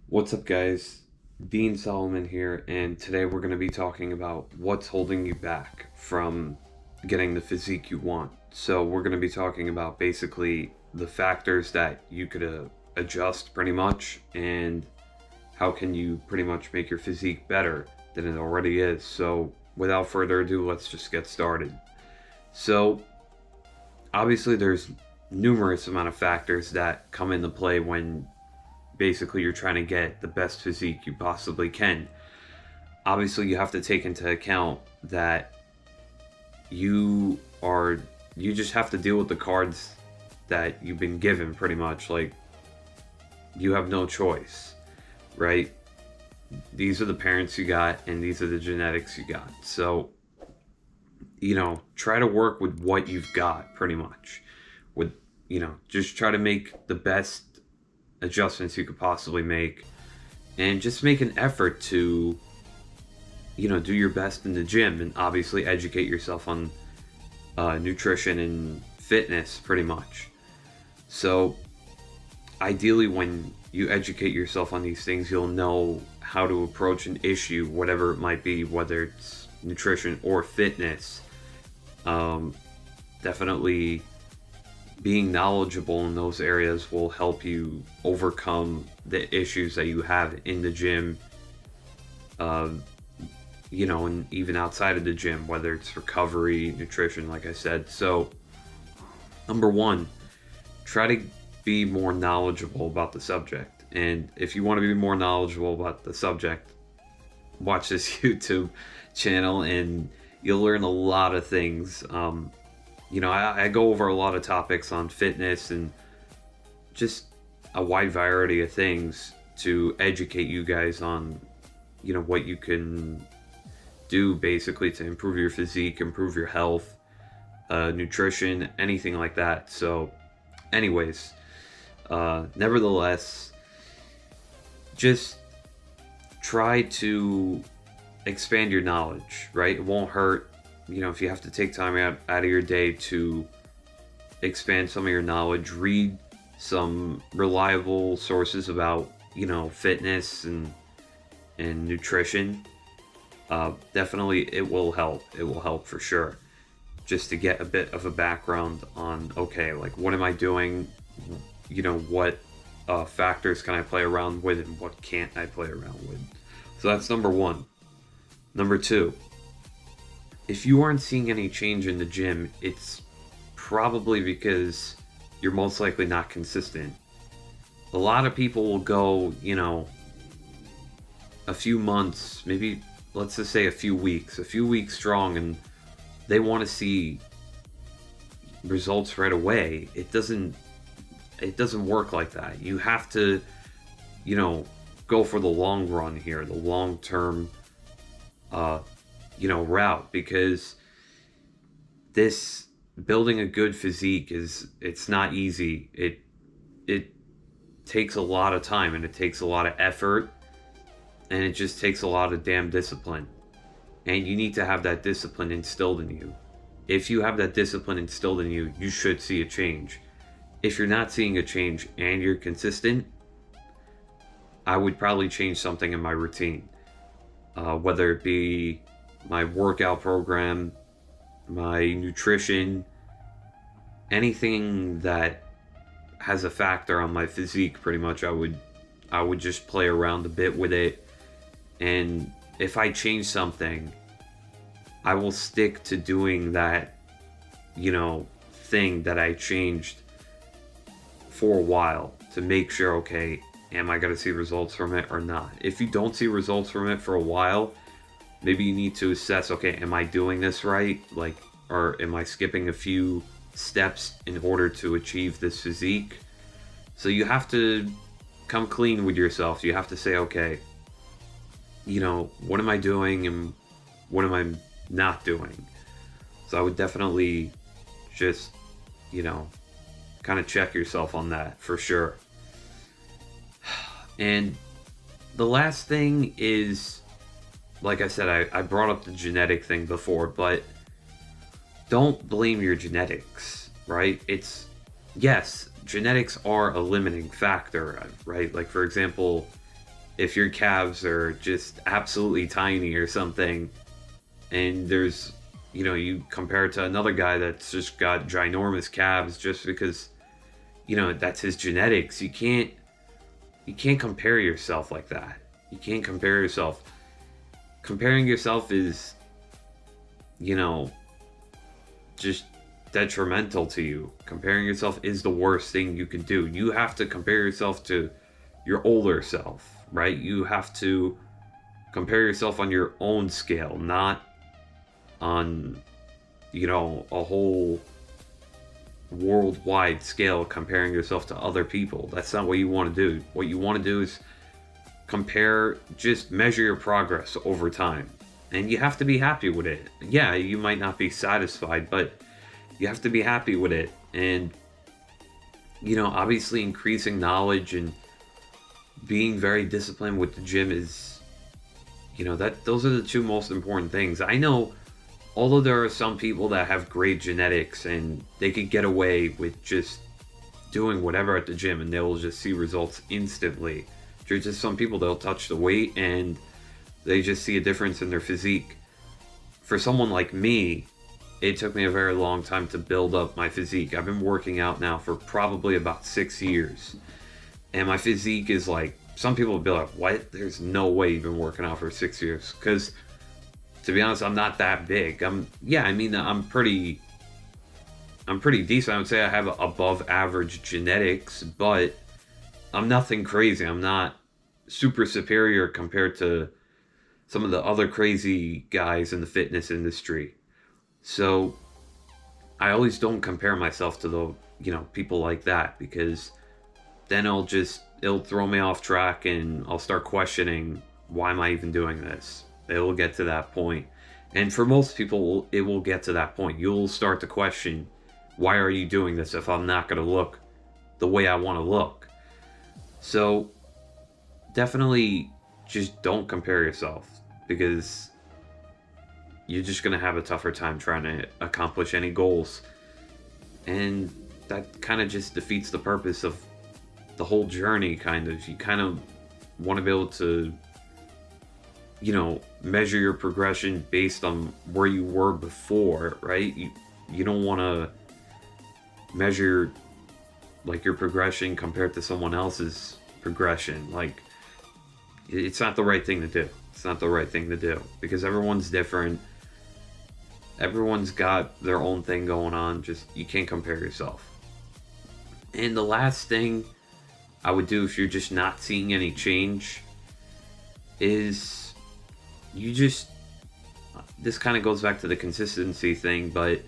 What's up, guys? Dean Solomon here, and today we're going to be talking about what's holding you back from getting the physique you want. So, we're going to be talking about basically the factors that you could adjust pretty much, and how can you pretty much make your physique better than it already is. So, without further ado, let's just get started. So, obviously, there's numerous amount of factors that come into play when basically you're trying to get the best physique you possibly can. Obviously, you have to take into account that you are you just have to deal with the cards that you've been given pretty much. Like, you have no choice, right? These are the parents you got and these are the genetics you got. So, try to work with what you've got pretty much. With, just try to make the best adjustments you could possibly make, and just make an effort to do your best in the gym, and obviously educate yourself on nutrition and fitness pretty much. So ideally, when you educate yourself on these things, you'll know how to approach an issue, whatever it might be, whether it's nutrition or fitness. Definitely being knowledgeable in those areas will help you overcome the issues that you have in the gym, uh, and even outside of the gym, whether it's recovery, nutrition, like I said. So, number one, try to be more knowledgeable about the subject. And if you want to be more knowledgeable about the subject, watch this YouTube channel and you'll learn a lot of things. I go over a lot of topics on fitness and just a wide variety of things to educate you guys on, what you can do basically to improve your physique, improve your health, nutrition, anything like that. So, anyways, nevertheless, just try to expand your knowledge, right? It won't hurt, if you have to take time out of your day to expand some of your knowledge, read some reliable sources about, fitness and nutrition. Definitely it will help. It will help for sure. Just to get a bit of a background on, okay, like, what am I doing? What factors can I play around with and what can't I play around with? So that's number one. Number two, if you aren't seeing any change in the gym, it's probably because you're most likely not consistent. A lot of people will go, a few months, maybe let's just say a few weeks strong, and they want to see results right away. It doesn't work like that. You have to, go for the long run here, the long term route, because this building a good physique it's not easy. It takes a lot of time and it takes a lot of effort, and it just takes a lot of damn discipline. And you need to have that discipline instilled in you. If you have that discipline instilled in you, you should see a change. If you're not seeing a change and you're consistent, I would probably change something in my routine. Whether it be my workout program, my nutrition, anything that has a factor on my physique, pretty much I would just play around a bit with it. And if I change something, I will stick to doing that, thing that I changed for a while to make sure, okay, am I going to see results from it or not? If you don't see results from it for a while, maybe you need to assess, okay, am I doing this right? Like, or am I skipping a few steps in order to achieve this physique? So you have to come clean with yourself. You have to say, okay, what am I doing and what am I not doing? So I would definitely just, kind of check yourself on that for sure. And the last thing is, like I said, I brought up the genetic thing before, but don't blame your genetics, right? Yes, genetics are a limiting factor, right? Like, for example, if your calves are just absolutely tiny or something, and there's, you compare it to another guy that's just got ginormous calves just because, that's his genetics. You can't compare yourself like that. You can't compare yourself. Comparing yourself is, just detrimental to you. Comparing yourself is the worst thing you can do. You have to compare yourself to your older self, right? You have to compare yourself on your own scale, not on, a whole worldwide scale, comparing yourself to other people. That's not what you want to do. What you want to do is just measure your progress over time. And you have to be happy with it. Yeah, you might not be satisfied, but you have to be happy with it. And, obviously increasing knowledge and being very disciplined with the gym is, those are the two most important things. I know, although there are some people that have great genetics and they could get away with just doing whatever at the gym and they'll just see results instantly. There's just some people that'll touch the weight and they just see a difference in their physique. For someone like me, it took me a very long time to build up my physique. I've been working out now for probably about 6 years. And my physique is like, some people will be like, what? There's no way you've been working out for 6 years. Because, to be honest, I'm not that big. I'm pretty decent. I would say I have above average genetics, but I'm nothing crazy. I'm not super superior compared to some of the other crazy guys in the fitness industry. So I always don't compare myself to the, people like that, because then it'll throw me off track and I'll start questioning, why am I even doing this? It will get to that point. And for most people, it will get to that point. You'll start to question, why are you doing this if I'm not going to look the way I want to look? So definitely just don't compare yourself, because you're just going to have a tougher time trying to accomplish any goals. And that kind of just defeats the purpose of the whole journey, kind of. You kind of want to be able to, measure your progression based on where you were before, right? You don't want to measure like your progression compared to someone else's progression. Like, it's not the right thing to do. It's not the right thing to do, because everyone's different. Everyone's got their own thing going on. Just, you can't compare yourself. And the last thing I would do if you're just not seeing any change is this kind of goes back to the consistency thing, but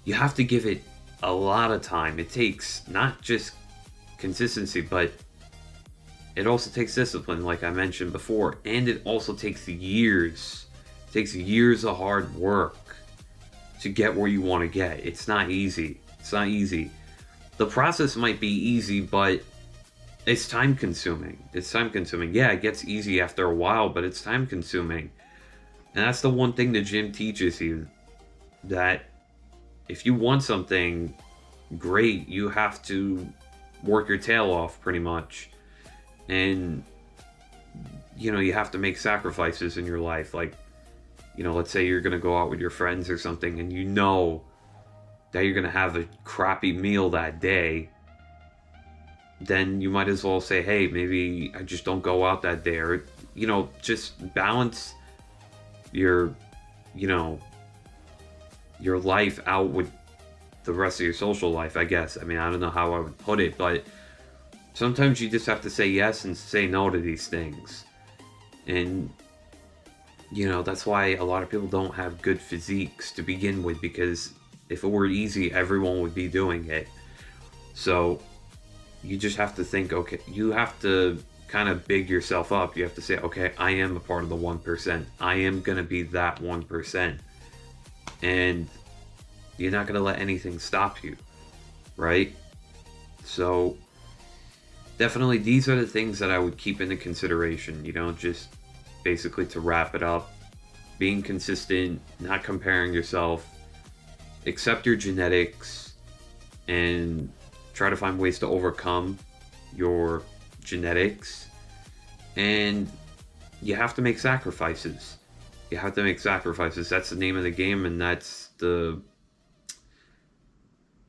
you have to give it a lot of time. It takes not just consistency, but it also takes discipline, like I mentioned before, and it also takes years. It takes years of hard work to get where you want to get. It's not easy. It's not easy. The process might be easy, but it's time consuming. It's time consuming. Yeah, it gets easy after a while, but it's time consuming. And that's the one thing the gym teaches you, that if you want something great, you have to work your tail off pretty much. And, you have to make sacrifices in your life. Like, let's say you're going to go out with your friends or something, and you know that you're going to have a crappy meal that day. Then you might as well say, hey, maybe I just don't go out that day. Or, just balance your life out with the rest of your social life, I guess. I mean, I don't know how I would put it, but sometimes you just have to say yes and say no to these things. And, that's why a lot of people don't have good physiques to begin with, because if it were easy, everyone would be doing it. So you just have to think, okay, you have to kind of big yourself up. You have to say, okay, I am a part of the 1%. I am going to be that 1%. And you're not going to let anything stop you, right? So definitely these are the things that I would keep into consideration, just basically to wrap it up. Being consistent, not comparing yourself, accept your genetics, and try to find ways to overcome your genetics. and you have to make sacrifices. You have to make sacrifices. That's the name of the game, and that's the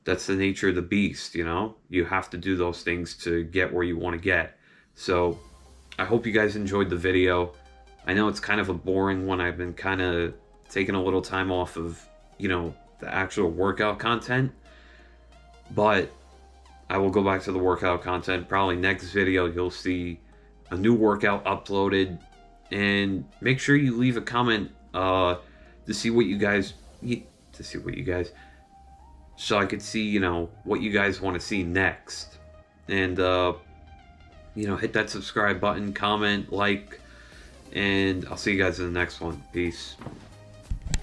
nature of the beast, you know? You have to do those things to get where you want to get. So, I hope you guys enjoyed the video. I know it's kind of a boring one. I've been kind of taking a little time off of, the actual workout content. But I will go back to the workout content. Probably next video you'll see a new workout uploaded. And make sure you leave a comment to see what you guys so I could see, what you guys want to see next. And hit that subscribe button, comment, like, and I'll see you guys in the next one. Peace.